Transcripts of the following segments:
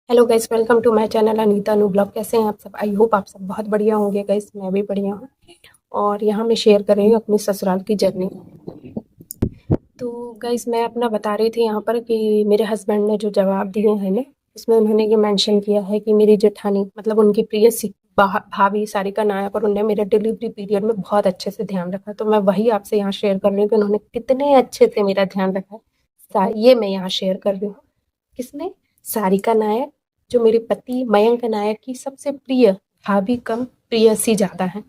Hello guys, welcome to my channel Anita new blog. कैसे हैं आप सब? आई होप आप सब बहुत बढ़िया होंगे गाइस। मैं भी बढ़िया हूँ और यहाँ मैं शेयर कर रही हूँ अपनी ससुराल की जर्नी। तो गाइस मैं अपना बता रही थी यहाँ पर कि मेरे हस्बैंड ने जो जवाब दिए हैं ना, उसमें उन्होंने ये मेंशन किया है कि मेरी जेठानी मतलब उनकी प्रिय भाभी सारिका नायक और उन्होंने मेरे डिलीवरी पीरियड में बहुत अच्छे से ध्यान रखा। तो मैं वही आपसे यहाँ शेयर कर रही हूँ कि उन्होंने कितने अच्छे से मेरा ध्यान रखा है। ये मैं यहाँ शेयर कर रही हूँ। किसने? सारिका नायक, जो मेरे पति मयंक नायक की सबसे प्रिय भाभी कम प्रियसी ज़्यादा है।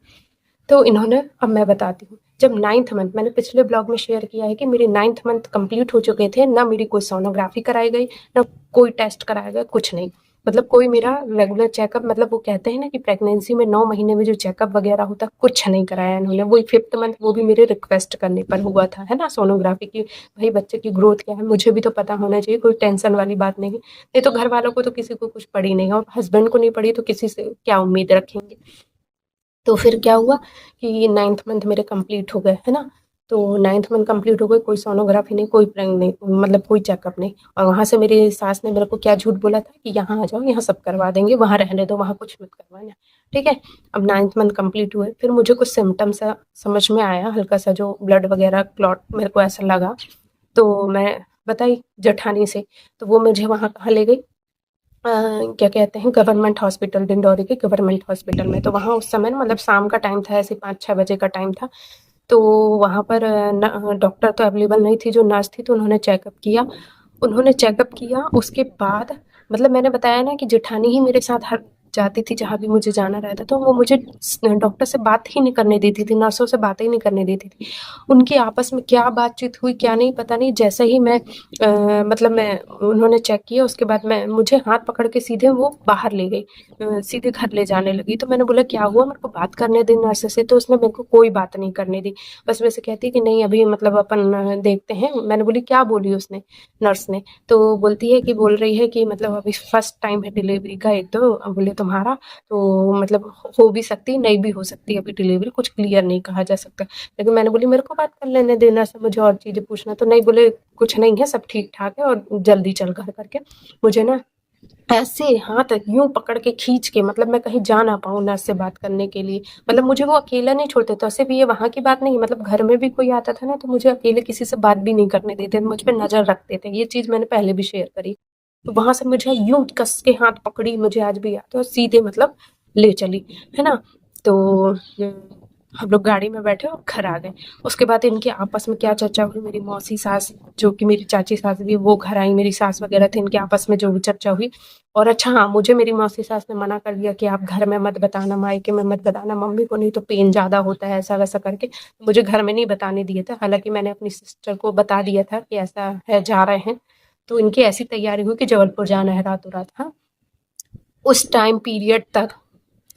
तो इन्होंने, अब मैं बताती हूँ, जब 9th मंथ, मैंने पिछले ब्लॉग में शेयर किया है कि मेरे 9th मंथ कंप्लीट हो चुके थे, ना मेरी कोई सोनोग्राफी कराई गई, ना कोई टेस्ट कराया गया, कुछ नहीं। मतलब कोई मेरा रेगुलर चेकअप, मतलब वो कहते हैं ना कि प्रेगनेंसी में 9 महीने में जो चेकअप वगैरह होता है, कुछ नहीं कराया इन्होंने। वही 5th मंथ, वो भी मेरे रिक्वेस्ट करने पर हुआ था, है ना, सोनोग्राफी की। भाई बच्चे की ग्रोथ क्या है मुझे भी तो पता होना चाहिए, कोई टेंशन वाली बात नहीं। नहीं तो घर वालों को तो किसी को कुछ पड़ी नहीं, और हस्बैंड को नहीं पड़ी तो किसी से क्या उम्मीद रखेंगे। तो फिर क्या हुआ कि 9th मंथ मेरे कंप्लीट हो गए, है ना। तो 9th मंथ कंप्लीट हो गए, कोई सोनोग्राफी नहीं, कोई प्रेग नहीं, मतलब कोई चेकअप नहीं। और वहाँ से मेरी सास ने मेरे को क्या झूठ बोला था कि यहाँ आ जाओ, यहाँ सब करवा देंगे, वहाँ रहने दो, वहाँ कुछ मत करवाना। ठीक है। अब 9th मंथ कंप्लीट हुए, फिर मुझे कुछ सिम्टम्स समझ में आया, हल्का सा जो ब्लड वगैरह क्लॉट मेरे को ऐसा लगा। तो मैं बताई जेठानी से, तो वो मुझे वहाँ कहाँ ले गई, क्या कहते हैं, गवर्नमेंट हॉस्पिटल, डिंडोरी के गवर्नमेंट हॉस्पिटल में। तो वहाँ उस समय ना, मतलब शाम का टाइम था, ऐसे 5-6 बजे का टाइम था। तो वहाँ पर डॉक्टर तो अवेलेबल नहीं थी, जो नर्स थी, तो उन्होंने चेकअप किया। उन्होंने चेकअप किया, उसके बाद मतलब मैंने बताया ना कि जेठानी ही मेरे साथ हर जाती थी जहाँ भी मुझे जाना रहता, तो वो मुझे डॉक्टर से बात ही नहीं करने देती थी, नर्सों से बातें ही नहीं करने देती थी। उनकी आपस में क्या बातचीत हुई क्या नहीं पता नहीं। जैसे ही मैं मतलब मैं उन्होंने चेक किया, उसके बाद मैं मुझे हाथ पकड़ के सीधे वो बाहर ले गई, सीधे घर ले जाने लगी। तो मैंने बोला क्या हुआ, मेरे को बात करने दे नर्स से। तो उसने मेरे को कोई बात नहीं करने दी, बस वैसे कहती कि नहीं अभी मतलब अपन देखते हैं। मैंने बोली क्या बोली उसने, नर्स ने? तो बोलती है कि बोल रही है कि मतलब अभी फर्स्ट टाइम है डिलीवरी का, एक तो बोले तुम्हारा, तो मतलब हो भी सकती नहीं भी हो सकती अभी डिलीवरी, कुछ क्लियर नहीं कहा जा सकता। लेकिन मैंने बोली मेरे को बात कर लेने देना, से मुझे और चीज़ें पूछना। तो नहीं, बोले कुछ नहीं है, सब ठीक ठाक है और जल्दी चल घर करके। मुझे ना ऐसे हाथ यूं पकड़ के खींच के, मतलब मैं कहीं जा ना पाऊँ नर्स से बात करने के लिए, मतलब मुझे वो अकेला नहीं छोड़ते। तो ऐसे भी ये वहाँ की बात नहीं, मतलब घर में भी कोई आता था ना, तो मुझे अकेले किसी से बात भी नहीं करने देते, मुझ पे नजर रखते थे। ये चीज मैंने पहले भी शेयर करी। तो वहां से मुझे यूं कस के हाथ पकड़ी, मुझे आज भी याद है, और सीधे मतलब ले चली, है ना। तो हम लोग गाड़ी में बैठे और घर आ गए। उसके बाद इनके आपस में क्या चर्चा हुई, मेरी मौसी सास, जो कि मेरी चाची सास भी, वो घर आई, मेरी सास वगैरह थे, इनके आपस में जो भी चर्चा हुई। और अच्छा हाँ, मुझे मेरी मौसी सास ने मना कर दिया कि आप घर में मत बताना, मायके में मत बताना मम्मी को, नहीं तो पेन ज़्यादा होता है, ऐसा वैसा करके मुझे घर में नहीं बताने दिए थे। हालांकि मैंने अपनी सिस्टर को बता दिया था कि ऐसा है, जा रहे हैं। तो इनकी ऐसी तैयारी हुई कि जबलपुर जाना है रातों रात। हाँ, उस टाइम पीरियड तक,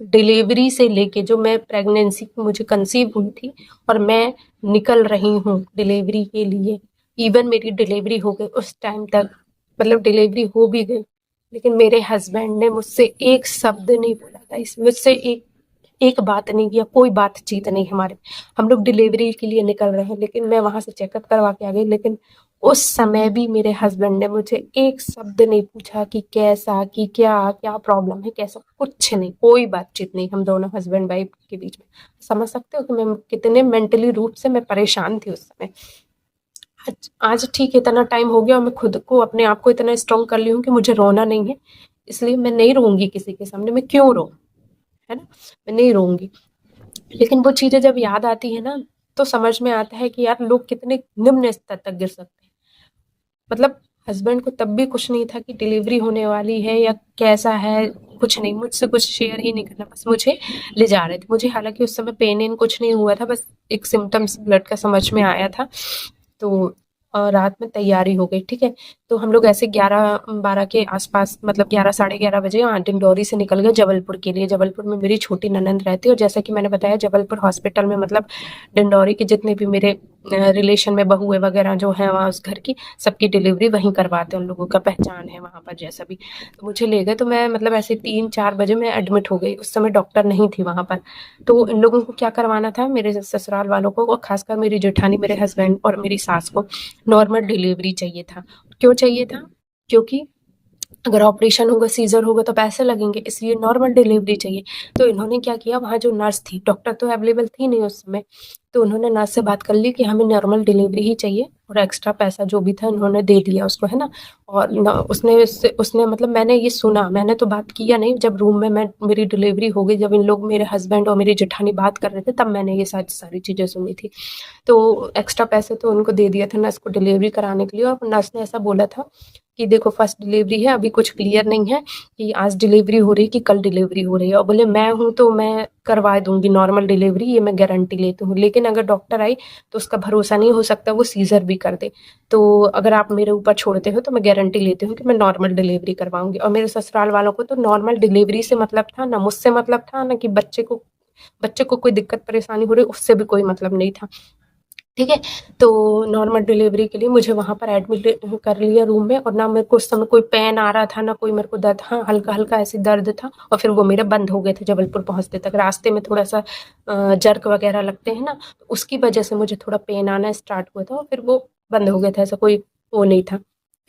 डिलीवरी से लेके, जो मैं प्रेगनेंसी मुझे कंसीव हुई थी और मैं निकल रही हूँ डिलीवरी के लिए, इवन मेरी डिलीवरी हो गई उस टाइम तक, मतलब डिलीवरी हो भी गई, लेकिन मेरे हस्बैंड ने मुझसे एक शब्द नहीं बोला था, इस मुझसे एक एक बात नहीं किया, कोई बातचीत नहीं हमारे। हम लोग डिलीवरी के लिए निकल रहे हैं, लेकिन मैं वहां से चेकअप करवा के आ गई, लेकिन उस समय भी मेरे हस्बैंड ने मुझे एक शब्द नहीं पूछा कि कैसा, कि क्या क्या प्रॉब्लम है, कैसा, कुछ नहीं, कोई बातचीत नहीं हम दोनों हस्बैंड वाइफ के बीच में। समझ सकते हो कि मैं कितने मेंटली रूप से मैं परेशान थी उस समय। आज ठीक है, इतना टाइम हो गया और मैं खुद को, अपने आप को इतना स्ट्रॉन्ग कर ली हूँ कि मुझे रोना नहीं है, इसलिए मैं नहीं रोऊंगी किसी के सामने। मैं क्यों रो, है ना, मैं नहीं रोऊंगी। लेकिन वो चीजें जब याद आती है ना, तो समझ में आता है कि यार लोग कितने निम्न स्तर तक गिर सकते हैं। मतलब हस्बैंड को तब भी कुछ नहीं था कि डिलीवरी होने वाली है या कैसा है, कुछ नहीं, मुझसे कुछ शेयर ही नहीं करना, बस मुझे ले जा रहे थे। मुझे हालांकि उस समय पेन इन कुछ नहीं हुआ था, बस एक सिम्टम्स ब्लड का समझ में आया था। तो रात में तैयारी हो गई, ठीक है। तो हम लोग ऐसे 11-12 के आसपास, मतलब 11-11:30 बजे डिंडोरी से निकल गए जबलपुर के लिए। जबलपुर में मेरी छोटी ननंद रहती है, और जैसा कि मैंने बताया जबलपुर हॉस्पिटल में, मतलब डिंडोरी के जितने भी मेरे रिलेशन में बहुएं वगैरह जो है वहाँ उस घर की, सबकी डिलीवरी वहीं करवाते हैं, उन लोगों का पहचान है वहाँ पर जैसा भी। तो मुझे ले गए, तो मैं मतलब ऐसे 3-4 बजे मैं एडमिट हो गई। उस समय डॉक्टर नहीं थी वहाँ पर। तो इन लोगों को क्या करवाना था, मेरे ससुराल वालों को, और खासकर मेरी जेठानी, मेरे हस्बैंड और मेरी सास को नॉर्मल डिलीवरी चाहिए था। क्यों चाहिए था? क्योंकि अगर ऑपरेशन होगा, सीज़र होगा तो पैसे लगेंगे, इसलिए नॉर्मल डिलीवरी चाहिए। तो इन्होंने क्या किया, वहाँ जो नर्स थी, डॉक्टर तो अवेलेबल थी नहीं उस समय, तो उन्होंने नर्स से बात कर ली कि हमें नॉर्मल डिलीवरी ही चाहिए, और एक्स्ट्रा पैसा जो भी था उन्होंने दे दिया उसको, है ना। और न उसने मतलब मैंने ये सुना, मैंने तो बात किया नहीं, जब रूम में मेरी डिलीवरी हो गई, जब इन लोग, मेरे हस्बैंड और मेरी जेठानी बात कर रहे थे, तब मैंने ये सारी चीज़ें सुनी थी। तो एक्स्ट्रा पैसे तो उनको दे दिया था नर्स को डिलीवरी कराने के लिए, और नर्स ने ऐसा बोला था कि देखो फर्स्ट डिलीवरी है, अभी कुछ क्लियर नहीं है कि आज डिलीवरी हो रही है कि कल डिलीवरी हो रही है, और बोले मैं हूँ तो मैं करवा दूंगी नॉर्मल डिलीवरी, ये मैं गारंटी लेती हूँ, लेकिन अगर डॉक्टर आई तो उसका भरोसा नहीं हो सकता, वो सीजर भी कर दे। तो अगर आप मेरे ऊपर छोड़ते हो तो मैं गारंटी लेती हूँ कि मैं नॉर्मल डिलीवरी करवाऊंगी। और मेरे ससुराल वालों को तो नॉर्मल डिलीवरी से मतलब था, ना मुझसे मतलब था, ना कि बच्चे को कोई दिक्कत परेशानी हो रही, उससे भी कोई मतलब नहीं था। ठीक है, तो नॉर्मल डिलीवरी के लिए मुझे वहाँ पर एडमिट कर लिया रूम में, और ना मेरे को उस समय कोई पेन आ रहा था, ना कोई मेरे को दर्द, हाँ हल्का हल्का ऐसे दर्द था, और फिर वो मेरे बंद हो गए थे जबलपुर पहुँचते तक। रास्ते में थोड़ा सा जर्क वगैरह लगते हैं ना, तो उसकी वजह से मुझे थोड़ा पेन आना स्टार्ट हुआ था, और फिर वो बंद हो गया था, ऐसा कोई वो नहीं था।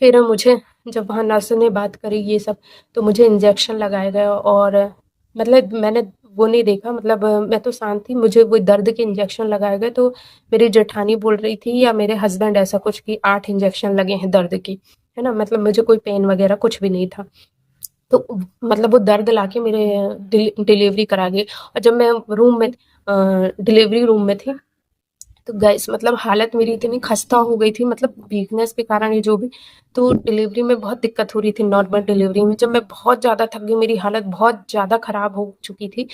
फिर मुझे जब वहाँ नर्स ने बात करी ये सब, तो मुझे इंजेक्शन लगाया गया, और मतलब मैंने वो नहीं देखा, मतलब मैं तो शांत थी, मुझे वो दर्द के इंजेक्शन लगाए गए, तो मेरी जेठानी बोल रही थी या मेरे हस्बैंड ऐसा कुछ कि 8 इंजेक्शन लगे हैं दर्द के, है ना, मतलब मुझे कोई पेन वगैरह कुछ भी नहीं था। तो मतलब वो दर्द लाके मेरे डिलीवरी करा गई। और जब मैं रूम में डिलीवरी रूम में थी, तो गाइस मतलब हालत मेरी इतनी खस्ता हो गई थी, मतलब वीकनेस के कारण ये जो भी, तो डिलीवरी में बहुत दिक्कत हो रही थी। नॉर्मल डिलीवरी में जब मैं बहुत ज़्यादा थक गई, मेरी हालत बहुत ज़्यादा ख़राब हो चुकी थी,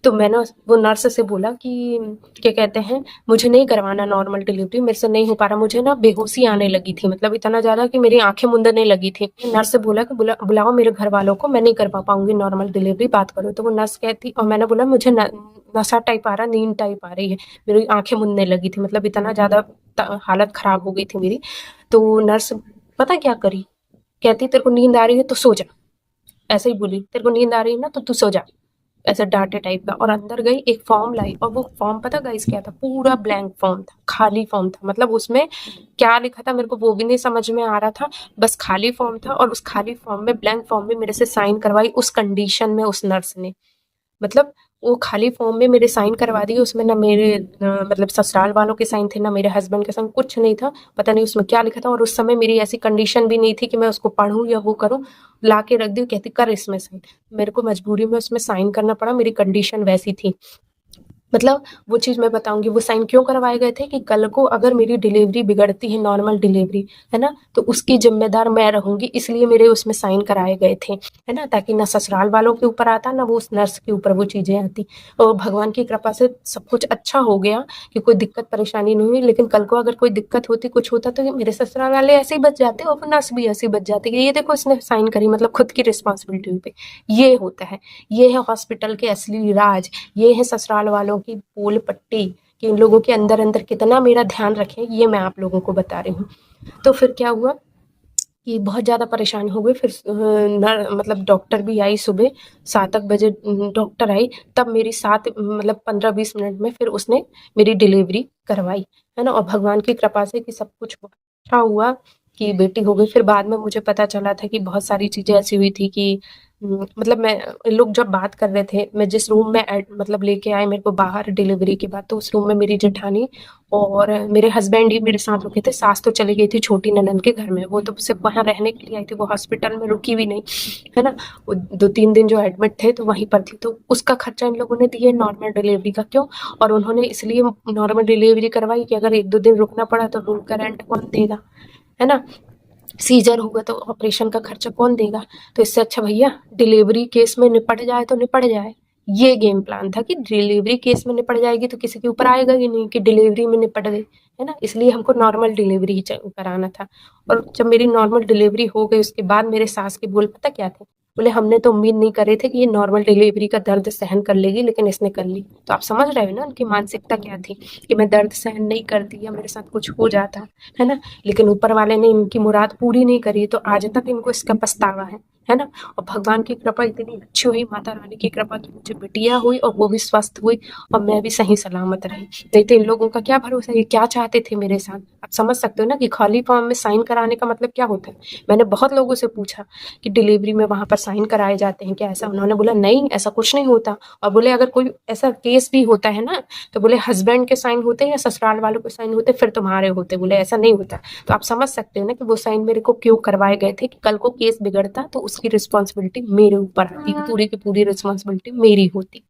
तो मैंने वो नर्स से बोला कि क्या कहते हैं, मुझे नहीं करवाना नॉर्मल डिलीवरी, मेरे से नहीं हो पा रहा, मुझे ना बेहोशी आने लगी थी, मतलब इतना ज़्यादा कि मेरी आंखें मुंदने लगी थी। नर्स से बोला कि बुलाओ मेरे घर वालों को, मैं नहीं करवा पाऊंगी नॉर्मल डिलीवरी, बात करो। तो वो नर्स कहती, और मैंने बोला मुझे नशा टाइप आ रहा, नींद टाइप आ रही है, मेरी आंखें मुनने लगी थी, मतलब इतना ज़्यादा हालत ख़राब हो गई थी मेरी। तो नर्स पता क्या करी, कहती तेरे को नींद आ रही है तो सो जा, ऐसे ही बोली, तेरे को नींद आ रही है ना तो तू सो जा, ऐसे डांटे टाइप का। और अंदर गई, एक फॉर्म लाई, और वो फॉर्म पता गाइस क्या था, पूरा ब्लैंक फॉर्म था, खाली फॉर्म था, मतलब उसमें क्या लिखा था मेरे को वो भी नहीं समझ में आ रहा था, बस खाली फॉर्म था, और उस खाली फॉर्म में, ब्लैंक फॉर्म में मेरे से साइन करवाई उस कंडीशन में उस नर्स ने। मतलब वो खाली फॉर्म में मेरे साइन करवा दिए, उसमें ना मेरे मतलब ससुराल वालों के साइन थे, ना मेरे हस्बैंड के साइन, कुछ नहीं था, पता नहीं उसमें क्या लिखा था। और उस समय मेरी ऐसी कंडीशन भी नहीं थी कि मैं उसको पढ़ूं या वो करूं, ला के रख दी, कहती कर इसमें साइन। मेरे को मजबूरी में उसमें साइन करना पड़ा, मेरी कंडीशन वैसी थी। मतलब वो चीज़ मैं बताऊँगी, वो साइन क्यों करवाए गए थे कि कल को अगर मेरी डिलीवरी बिगड़ती है, नॉर्मल डिलीवरी, है ना, तो उसकी ज़िम्मेदार मैं रहूँगी, इसलिए मेरे उसमें साइन कराए गए थे, है ना, ताकि ना ससुराल वालों के ऊपर आता, ना वो उस नर्स के ऊपर वो चीज़ें आती। और भगवान की कृपा से सब कुछ अच्छा हो गया कि कोई दिक्कत परेशानी नहीं हुई, लेकिन कल को अगर कोई दिक्कत होती, कुछ होता, तो ये मेरे ससुराल वाले ऐसे ही बच जाते, और वो नर्स भी ऐसे ही बच जाती कि ये देखो इसने साइन करी, मतलब खुद की रिस्पॉन्सिबिलिटी पे। ये होता है, ये है हॉस्पिटल के असली राज, ये है ससुराल वालों की पोल पट्टी, कि इन लोगों के अंदर अंदर कितना मेरा ध्यान रखें, ये मैं आप लोगों को बता रही हूँ। तो फिर क्या हुआ कि बहुत ज़्यादा परेशान हो गई, फिर मतलब डॉक्टर भी आई सुबह 7 बजे, डॉक्टर आई, तब मेरी 7 मतलब 15-20 मिनट में फिर उसने मेरी डिलीवरी करवाई, है ना। और भगवान की कृपा से कि सब कुछ अच्छा हुआ कि बेटी हो गई। फिर बाद में मुझे पता चला था कि बहुत सारी चीज़ें ऐसी हुई थी कि मतलब मैं लोग जब बात कर रहे थे, मैं जिस रूम में मतलब लेके आए मेरे को बाहर डिलीवरी के बाद, तो उस रूम में मेरी जेठानी और मेरे हस्बैंड ही मेरे साथ रुके थे। सास तो चली गई थी छोटी ननद के घर में, वो तो सिर्फ वहाँ रहने के लिए आई थी, वो हॉस्पिटल में रुकी भी नहीं, है ना। वो 2-3 दिन जो एडमिट थे तो वहीं पर थी, तो उसका खर्चा इन लोगों ने दिया नॉर्मल डिलीवरी का। क्यों? और उन्होंने इसलिए नॉर्मल डिलीवरी करवाई कि अगर 1-2 दिन रुकना पड़ा तो रूम का रेंट कौन देगा, है ना। सीजर हुआ तो ऑपरेशन का खर्चा कौन देगा। तो इससे अच्छा भैया डिलीवरी केस में निपट जाए तो निपट जाए। ये गेम प्लान था कि डिलीवरी केस में निपट जाएगी तो किसी के ऊपर आएगा ही नहीं कि डिलीवरी में निपट गई, है ना। इसलिए हमको नॉर्मल डिलीवरी ही कराना था। और जब मेरी नॉर्मल डिलीवरी हो गई उसके बाद मेरे सास के बोल पता क्या थे, बोले हमने तो उम्मीद नहीं करे थे कि ये नॉर्मल डिलीवरी का दर्द सहन कर लेगी, लेकिन इसने कर ली। तो आप समझ रहे हो ना उनकी मानसिकता क्या थी, कि मैं दर्द सहन नहीं करती या मेरे साथ कुछ हो जाता, है ना। लेकिन ऊपर वाले ने इनकी मुराद पूरी नहीं करी, तो आज तक इनको इसका पछतावा है। है ना। और भगवान की कृपा इतनी अच्छी हुई, माता रानी की कृपा की मुझे बिटिया हुई और वो भी स्वस्थ हुई और मैं भी सही सलामत रही। नहीं तो इन लोगों का क्या भरोसा, ये क्या चाहते थे मेरे साथ। आप समझ सकते हो ना कि खाली फॉर्म में साइन कराने का मतलब क्या होता है। मैंने बहुत लोगों से पूछा कि डिलीवरी में वहाँ पर साइन कराए जाते हैं क्या ऐसा, उन्होंने बोला नहीं ऐसा कुछ नहीं होता। और बोले अगर कोई ऐसा केस भी होता है ना तो बोले हस्बैंड के साइन होते या ससुराल वालों के साइन होते फिर तुम्हारे होते, बोले ऐसा नहीं होता। तो आप समझ सकते हो ना कि वो साइन मेरे को क्यों करवाए गए थे कि कल को केस बिगड़ता तो उसकी रिस्पॉन्सिबिलिटी मेरे ऊपर आती, पूरी की पूरी रिस्पॉन्सिबिलिटी मेरी होती।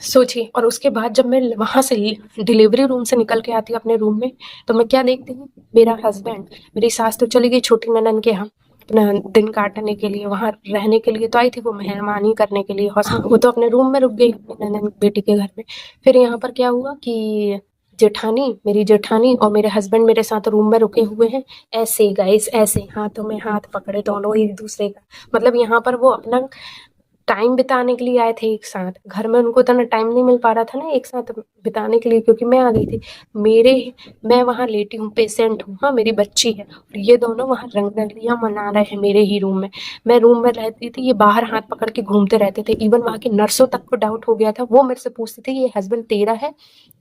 सोचिए। और उसके बाद जब मैं वहां से डिलीवरी रूम से निकल के आती अपने रूम में तो मैं क्या देखती हूँ, मेरा हस्बैंड, मेरी सास तो चली गई छोटी ननद के यहाँ अपना दिन काटने के लिए, वहां रहने के लिए तो आई थी वो मेहमानी करने के लिए, वो तो अपने रूम में रुक गई अपनी ननद बेटी के घर में। फिर यहाँ पर क्या हुआ कि जेठानी, मेरी जेठानी और मेरे हस्बैंड मेरे साथ रूम में रुके हुए हैं, ऐसे गाइस, ऐसे हाथों में हाथ पकड़े दोनों एक दूसरे का। मतलब यहाँ पर वो अपना टाइम बिताने के लिए आए थे एक साथ, घर में उनको इतना टाइम नहीं मिल पा रहा था ना एक साथ बिताने के लिए, क्योंकि मैं आ गई थी। मेरे मैं वहाँ लेटी हूँ, पेशेंट हूँ, हाँ मेरी बच्ची है और ये दोनों वहाँ रंगरलियाँ मना रहे हैं मेरे ही रूम में। मैं रूम में रहती थी, ये बाहर हाथ पकड़ के घूमते रहते थे। इवन वहाँ की नर्सों तक को डाउट हो गया था, वो मेरे से पूछती थी ये हस्बैंड तेरा है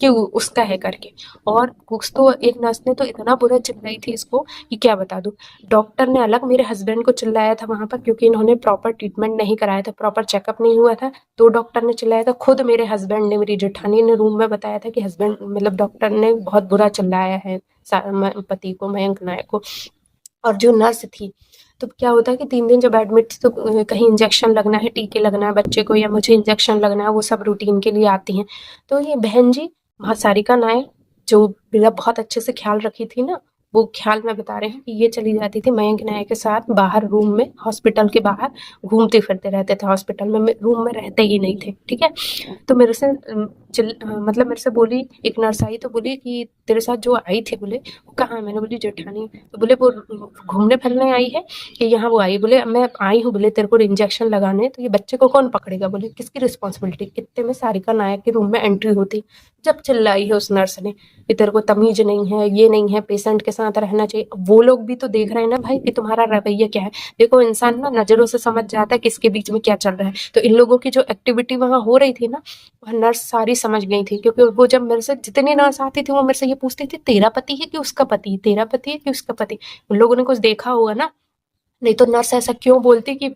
कि उसका है करके। और कुछ तो एक नर्स ने तो इतना बुरा चिल्लाई थी इसको कि क्या बता दूं। डॉक्टर ने अलग मेरे हस्बैंड को चिल्लाया था वहां पर, क्योंकि इन्होंने प्रॉपर ट्रीटमेंट नहीं कराया था, प्रॉपर चेकअप नहीं हुआ था, तो डॉक्टर ने चिल्लाया था। खुद मेरे हस्बैंड ने, मेरी जेठानी ने रूम में बताया था कि हस्बैंड मतलब डॉक्टर ने बहुत बुरा चिल्लाया है पति को, मयंक नायक को। और जो नर्स थी, तो क्या होता है कि 3 दिन जब एडमिट थी तो कहीं इंजेक्शन लगना है, टीके लगना है बच्चे को, या मुझे इंजेक्शन लगना है, वो सब रूटीन के लिए आती हैं। तो ये बहन जी सारिका नायक जो मेरा बहुत अच्छे से ख्याल रखी थी ना, वो ख्याल में बता रहे हैं कि ये चली जाती थी मयंक नायक के साथ बाहर रूम में, हॉस्पिटल के बाहर घूमते फिरते रहते थे हॉस्पिटल में, रूम में रहते ही नहीं थे, ठीक है। तो मेरे से मतलब मेरे से बोली, एक नर्स आई तो बोली कि तेरे साथ जो आई थी, बोले वो कहाँ है, मैंने बोली जेठानी, तो बोले वो घूमने फिरने आई है कि यहाँ वो आई, बोले मैं आई हूँ, बोले तेरे को इंजेक्शन लगाने, तो ये बच्चे को कौन पकड़ेगा, बोले किसकी रिस्पॉन्सिबिलिटी। इतने में सारिका नायक के रूम में एंट्री होती, जब चिल्लाई है उस नर्स ने कि तेरे को तमीज नहीं है, ये नहीं है, पेशेंट के साथ रहना चाहिए। वो लोग भी तो देख रहे हैं ना भाई कि तुम्हारा रवैया क्या है। देखो इंसान ना नजरों से समझ जाता है किसके बीच में क्या चल रहा है। तो इन लोगों की जो एक्टिविटी वहां हो रही थी ना, वह नर्स सारी समझ गई थी, क्योंकि वो जब मेरे से जितनी नर्स आती थी वो मेरे से ये पूछती थी तेरा पति है कि उसका पति, तेरा पति है कि उसका पति। उन लोगों ने कुछ देखा होगा ना, नहीं तो नर्स ऐसा क्यों बोलती कि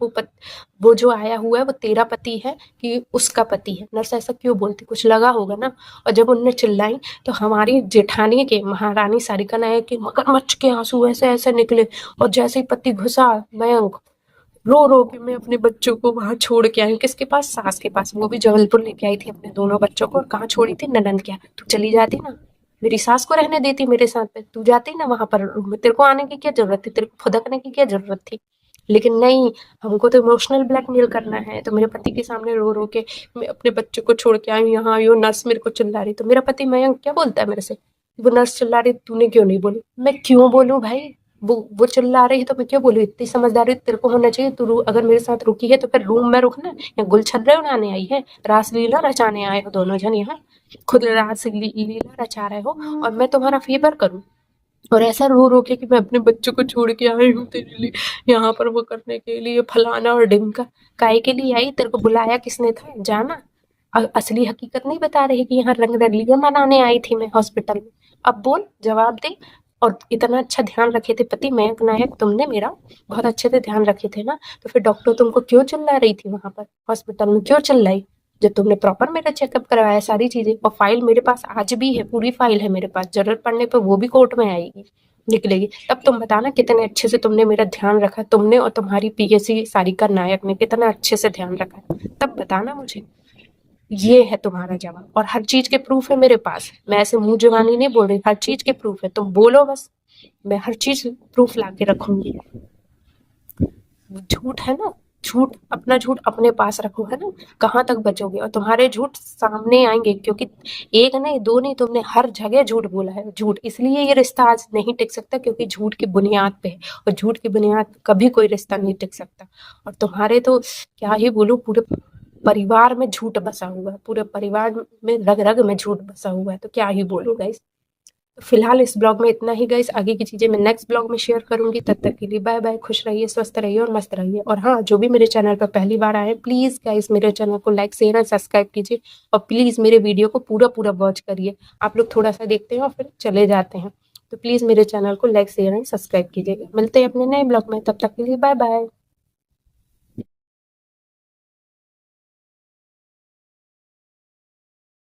वो जो आया हुआ है वो तेरा पति है कि उसका पति है, नर्स ऐसा क्यों बोलती, कुछ लगा होगा ना। और जब उनने चिल्लाई तो हमारी जेठानी के, महारानी सारिका नायक के मगरमच्छ के आंसू ऐसे ऐसे निकले। और जैसे ही पति घुसा, मयंक रो रो के मैं अपने बच्चों को वहां छोड़ के आई, किसके पास, सास के पास, वो भी जबलपुर लेके आई थी अपने दोनों बच्चों को। और कहाँ छोड़ी थी, ननंद के यहाँ। तू चली जाती ना, मेरी सास को रहने देती मेरे साथ पे, तू जाती ना वहां पर, तेरे को आने की क्या जरूरत थी, तेरे को फुदकने की क्या जरूरत थी। लेकिन नहीं, हमको तो इमोशनल ब्लैकमेल करना है। तो मेरे पति के सामने रो रो के मैं अपने बच्चे को छोड़ के आई हूँ, यहाँ आई हूँ, नर्स मेरे को चिल्ला रही। तो मेरा पति मयंक क्या बोलता है मेरे से, वो नर्स चिल्ला रही तूने क्यों नहीं बोली। मैं क्यों बोलूं भाई, वो चिल्ला रही है तो मैं क्यों बोलूं, इतनी समझदारी तेरे को होना चाहिए। तू अगर मेरे साथ रुकी है तो फिर रूम में रुकना, या गुलछर्रे उड़ाने आई है, रासलीला रचाने आए हो दोनों जन यहाँ, खुद रासलीला रचा रहे हो और मैं तुम्हारा फेवर करूं। और ऐसा रो रो के कि मैं अपने बच्चों को छोड़ के आई हूँ तेरे लिए, यहाँ पर वो करने के लिए, फलाना और ढिमका। काय के लिए आई, तेरे को बुलाया किसने था, जाना। असली हकीकत नहीं बता रही कि यहाँ रंग रलियां मनाने आई थी मैं हॉस्पिटल में। अब बोल, जवाब दे। और इतना अच्छा ध्यान रखे थे पति मयंक नायक, तुमने मेरा बहुत अच्छे से ध्यान रखे थे ना, तो फिर डॉक्टर तुमको क्यों चिल्ला रही थी वहां पर हॉस्पिटल में, क्यों चिल्लाई, जब तुमने प्रॉपर मेरा चेकअप करवाया सारी चीजें। और फाइल मेरे पास आज भी है, पूरी फाइल है मेरे पास, जरूरत पड़ने पर वो भी कोर्ट में आएगी, निकलेगी। तब तुम बताना कितने अच्छे से तुमने मेरा ध्यान रखा, तुमने और तुम्हारी पीएससी सारिका नायक ने कितना अच्छे से ध्यान रखा, तब बताना मुझे। ये है तुम्हारा जवाब, और हर चीज के प्रूफ है मेरे पास। मैं ऐसे मुंह जुबानी नहीं बोल रही, हर चीज के प्रूफ है, तुम बोलो बस, मैं हर चीज प्रूफ ला के रखूंगी। झूठ है ना, झूठ, अपना झूठ अपने पास रखो, है ना, कहाँ तक बचोगे। और तुम्हारे झूठ सामने आएंगे, क्योंकि एक नहीं दो नहीं, तुमने हर जगह झूठ बोला है। झूठ इसलिए ये रिश्ता आज नहीं टिक सकता, क्योंकि झूठ की बुनियाद पे है, और झूठ की बुनियाद पे कभी कोई रिश्ता नहीं टिक सकता। और तुम्हारे तो क्या ही बोलूं, पूरे परिवार में झूठ बसा हुआ है, पूरे परिवार में रग रग में झूठ बसा हुआ है, तो क्या ही बोलूं गाइस। फिलहाल इस ब्लॉग में इतना ही गाइस, आगे की चीज़ें मैं नेक्स्ट ब्लॉग में शेयर करूंगी। तब तक के लिए बाय बाय, खुश रहिए, स्वस्थ रहिए और मस्त रहिए। और हाँ, जो भी मेरे चैनल पर पहली बार आए, प्लीज़ गाइस मेरे चैनल को लाइक शेयर एंड सब्सक्राइब कीजिए। और प्लीज़ मेरे वीडियो को पूरा पूरा वॉच करिए। आप लोग थोड़ा सा देखते हैं और फिर चले जाते हैं, तो प्लीज़ मेरे चैनल को लाइक शेयर एंड सब्सक्राइब कीजिएगा। मिलते हैं अपने नए ब्लॉग में, तब तक के लिए बाय बाय।